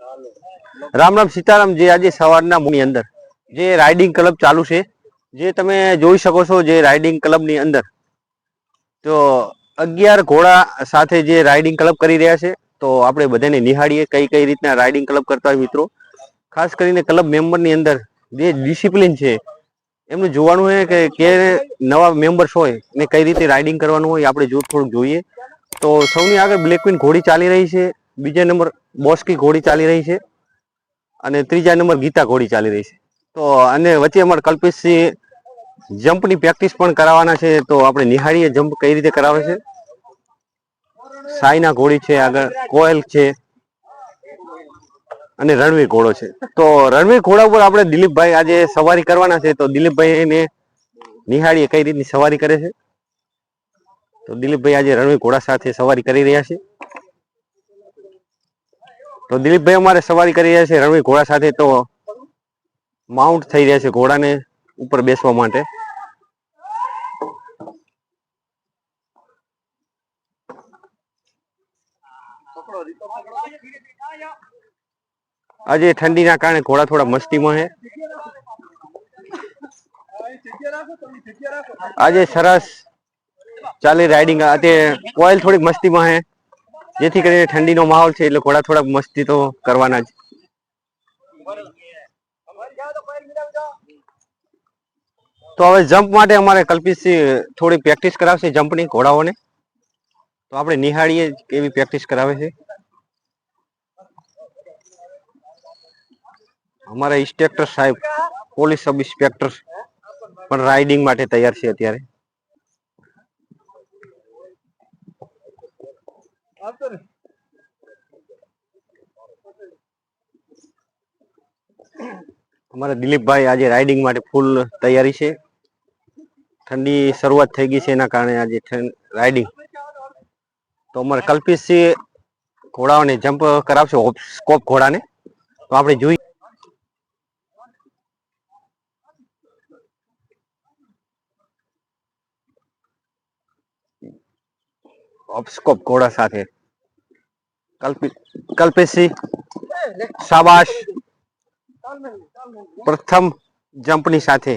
રામ રામ સીતારામ। જે આજે સવારના ની અંદર જે રાઇડિંગ ક્લબ ચાલુ છે, જે તમે જોઈ શકો છો, જે રાઇડિંગ ક્લબ ની અંદર તો 11 ઘોડા સાથે જે રાઇડિંગ ક્લબ કરી રહ્યા છે। તો આપણે બધાને નિહાળીએ કઈ કઈ રીતના રાઇડિંગ ક્લબ કરતા હોય મિત્રો। ખાસ કરીને ક્લબ મેમ્બર ની અંદર જે ડિસિપ્લિન છે એમનું જોવાનું હોય કે નવા મેમ્બર્સ હોય ને કઈ રીતે રાઇડિંગ કરવાનું હોય આપણે થોડુંક જોઈએ। તો સૌની આગળ બ્લેક ક્વીન ઘોડી ચાલી રહી છે, બીજા નંબર બોસ્કી ઘોડી ચાલી રહી છે અને ત્રીજા નંબર ગીતા ઘોડી ચાલી રહી છે। તો અને વચ્ચે અમારે કલ્પેશસિંહ જમ્પની પ્રેક્ટિસ પણ કરાવવાના છે, તો આપણે નિહાળીએ જમ્પ કઈ રીતે કરાવે છે। સાયના ઘોડી છે, આગળ કોયલ છે અને રણવીર ઘોડો છે। તો રણવીર ઘોડા ઉપર આપણે દિલીપભાઈ આજે સવારી કરવાના છે, તો દિલીપભાઈ એને નિહાળીએ કઈ રીતની સવારી કરે છે। તો દિલીપભાઈ આજે રણવીર ઘોડા સાથે સવારી કરી રહ્યા છે। તો દિલીપભાઈ અમારે સવારી કરી રહ્યા છે રણવીર ઘોડા સાથે। તો માઉન્ટ થઈ રહ્યા છે ઘોડાને ઉપર બેસવા માટે। આજે ઠંડીના કારણે ઘોડા થોડા મસ્તીમાં છે। આજે સરસ ચાલી રાઇડિંગ। કોયલ થોડીક મસ્તીમાં છે, જેથી કરીને ઠંડીનો માહોલ છે એટલે ઘોડા થોડાક મસ્તી તો કરવાના જ। તો હવે જમ્પ માટે અમારે કલ્પિતસિંહ થોડી પ્રેક્ટિસ કરાવશે જમ્પની ઘોડાઓને। તો આપણે નિહાળીએ કેવી પ્રેક્ટિસ કરાવે છે। અમારા ઇન્સ્પેક્ટર સાહેબ, પોલીસ સબ ઇન્સ્પેક્ટર પણ રાઇડિંગ માટે તૈયાર છે અત્યારે। અમારા દિલીપભાઈ આજે રાઇડિંગ માટે ફૂલ તૈયારી છે। ઠંડી શરૂઆત થઈ ગઈ છે એના કારણે આજે રાઇડિંગ। તો અમારે કલ્પિતસિંહ ઘોડાઓને જમ્પ કરાવશે, સ્કોપ ઘોડાને। તો આપણે જોઈ ઓફસ્કોપ ઘોડા સાથે કલ્પેશસિંહ શાબાશ। પ્રથમ જમ્પની સાથે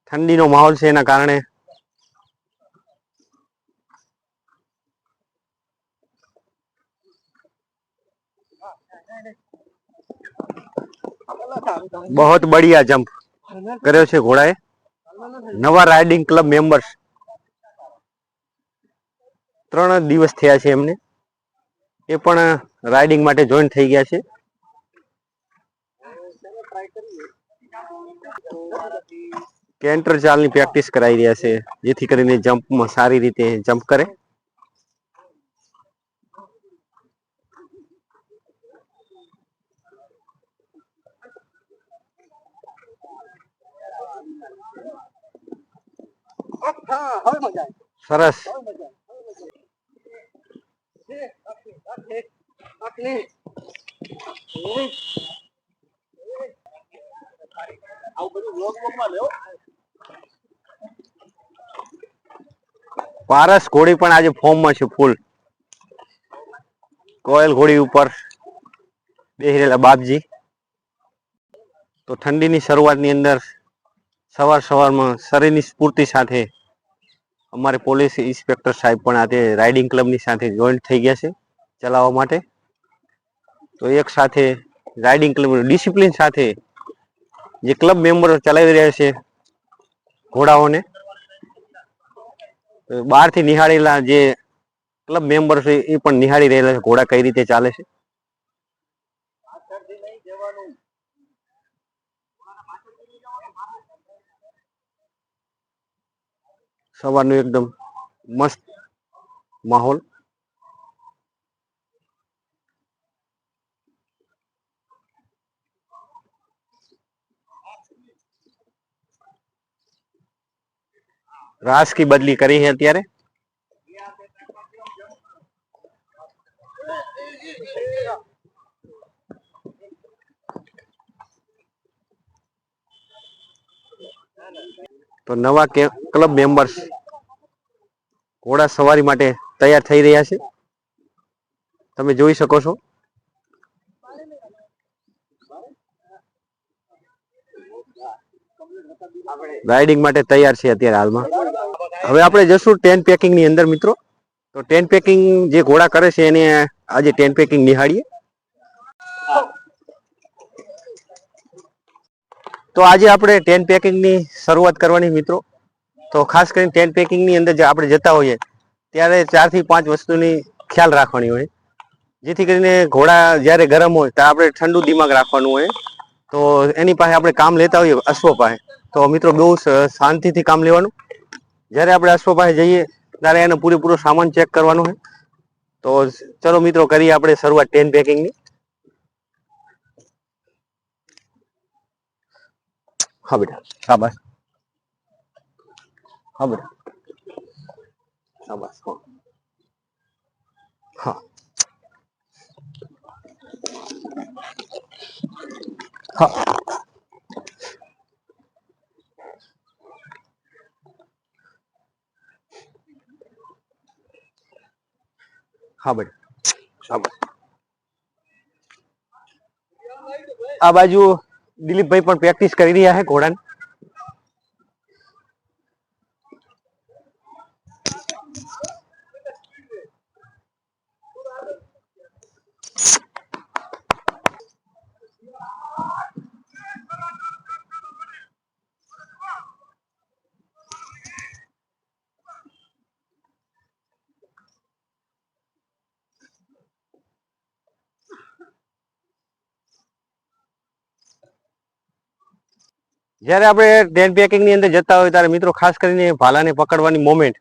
ઠંડીનો માહોલ છે એના કારણે बहुत बढ़िया जंप કર્યો છે ઘોડાએ। નવા રાઇડિંગ ક્લબ મેમ્બર્સ 3 દિવસ થયા છે એમને, એ પણ રાઇડિંગ માટે જોઈન થઈ ગયા છે। કેન્ટર ચાલની પ્રેક્ટિસ કરાવી રહ્યા છે, જેથી કરીને જમ્પમાં સારી રીતે જમ્પ કરે। સરસ। પારસ ઘોડી પણ આજે ફોર્મમાં છે ફૂલ। કોયલ ઘોડી ઉપર બેહી રહેલા બાપજી। તો ઠંડીની શરૂઆતની અંદર સવારમાં શરીરની સ્ફૂર્તિ સાથે અમારે પોલીસ ઇન્સ્પેક્ટર સાહેબ પણ આજે રાઇડિંગ ક્લબની સાથે જોઈન્ટ થઈ ગયા છે ચલાવવા માટે। તો એક સાથે રાઇડિંગ ક્લબ ડિસિપ્લિન સાથે જે ક્લબ મેમ્બરો ચલાવી રહ્યા છે ઘોડાઓને, બહારથી નિહાળેલા જે ક્લબ મેમ્બર છે એ પણ નિહાળી રહેલા છે ઘોડા કઈ રીતે ચાલે છે। સવારનું એકદમ મસ્ત માહોલ। रास की बदली करी है અત્યારે। તો નવા ક્લબ મેમ્બર્સ ઘોડા સવારી માટે તૈયાર થઈ રહ્યા છે, તમે જોઈ શકો છો। રાઇડિંગ માટે તૈયાર છે અત્યારે હાલમાં. હવે આપણે જશું ટેન્ટ પેકિંગ ની અંદર મિત્રો. તો ટેન્ટ પેકિંગ જે ઘોડા કરે છે એને આજે ટેન્ટ પેકિંગ નિહાળીએ. તો આજે આપણે ટેન્ટ પેકિંગ ની શરૂઆત કરવાની મિત્રો. તો ખાસ કરીને ટેન્ટ પેકિંગ ની અંદર આપણે જતા હોઈએ ત્યારે 4 થી 5 વસ્તુની ખ્યાલ રાખવાની હોય, જેથી કરીને ઘોડા જ્યારે ગરમ હોય ત્યારે આપણે ઠંડુ દિમાગ રાખવાનું હોય. તો એની પાસે આપણે કામ લેતા હોઈએ અશ્વ પાસે, તો મિત્રો બહુ શાંતિથી કામ લેવાનું. જ્યારે આપણે અશ્વ પાસે જઈએ ત્યારે એનો પૂરેપૂરો સામાન ચેક કરવાનો હોય. તો ચલો મિત્રો કરીએ આપણે શરૂઆત ટેન્ટ પેકિંગની. હા બેટા, શાબાશ. હા બેટા, શાબાશ. હા હા હા બેટા, શાબાશ. આ બાજુ દિલીપભાઈ પણ પ્રેક્ટિસ કરી રહ્યા છે ઘોડાની. જ્યારે આપણે ટેન્ટ પેકિંગ ની અંદર જતા હોય ત્યારે મિત્રો ખાસ કરીને ભાલાને પકડવાની મોમેન્ટ,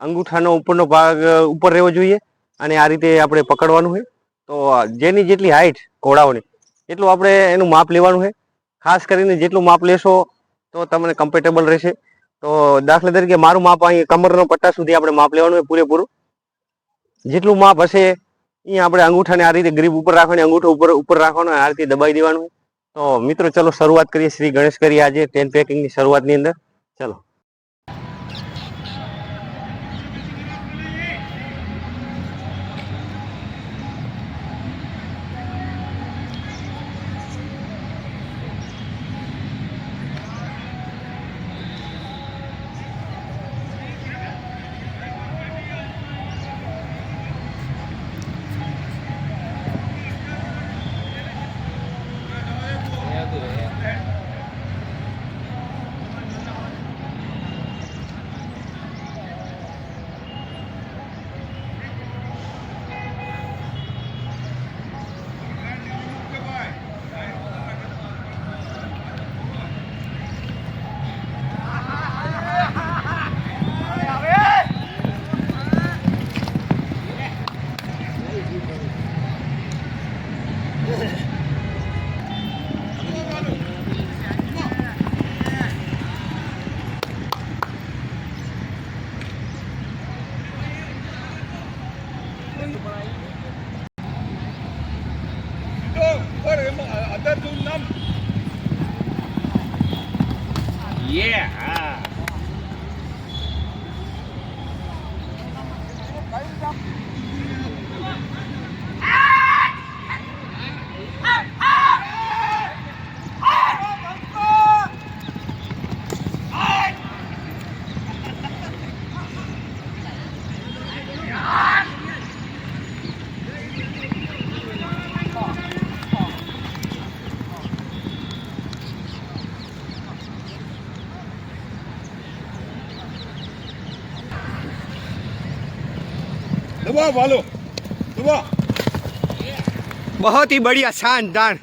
અંગૂઠાનો ઉપરનો ભાગ ઉપર રહેવો જોઈએ અને આ રીતે આપણે પકડવાનું હોય. તો જેની જેટલી હાઈટ ઘોડાઓની એટલું આપણે એનું માપ લેવાનું છે. ખાસ કરીને જેટલું માપ લેશો તો તમને કમ્ફર્ટેબલ રહેશે. તો દાખલા તરીકે મારું માપ અહીં કમરનો પટ્ટા સુધી આપણે માપ લેવાનું હોય પૂરેપૂરું. જેટલું માપ હશે અહીંયા આપણે અંગૂઠાને આ રીતે ગ્રીપ ઉપર રાખવાની, અંગૂઠો ઉપર રાખવાનો, આ રીતે દબાઈ દેવાનું. તો મિત્રો ચલો શરૂઆત કરીએ, શ્રી ગણેશ કરીએ આજે ટેન્ટ પેકિંગ ની શરૂઆત ની અંદર. ચલો. Yeah. दबा वालो दबा। बहुत ही बढ़िया, शानदार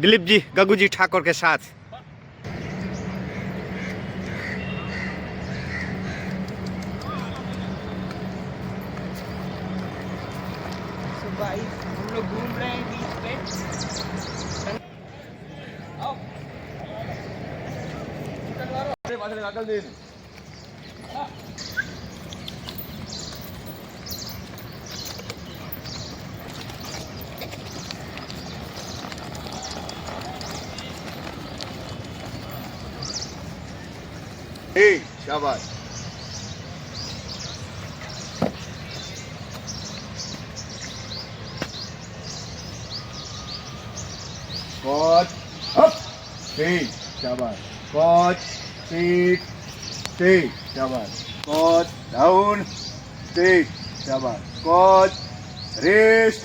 दिलीप जी गगू जी ठाकुर के साथ। हम लोग घूम रहे हैं बीच पे। शाबाश। Squat up. शाबाश स्क्वाट sit stay शाबाश स्क्वाट डाउन sit शाबाश स्क्वाट rest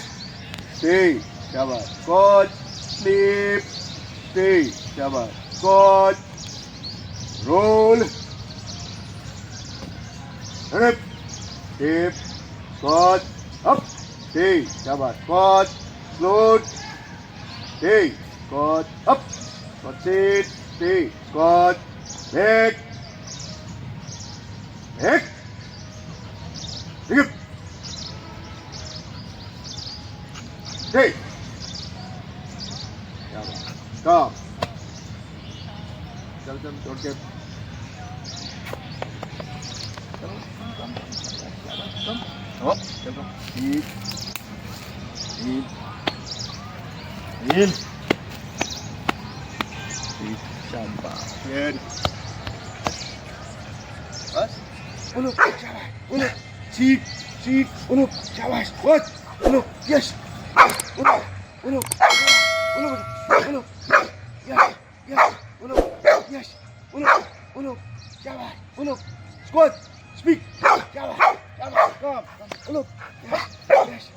stay शाबाश स्क्वाट sleep stay शाबाश squat roll hip hip squat up stay शाबाश squat float stay squat up squat sit stay squat back back hip stay शाबाश stop चल छोड़ के Up, चलो deep, deep, in, deep, शाबाश, good, बस, उलो, शाबाश, उलो, cheat, उलो, शाबाश, what, उलो, yes, उलो, yes, उलो, yes, उलो, शाबाश, उलो, squat, speak, शाबाश, come, ulo, yes,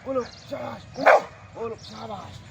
ulo, shabash, ulo, shabash.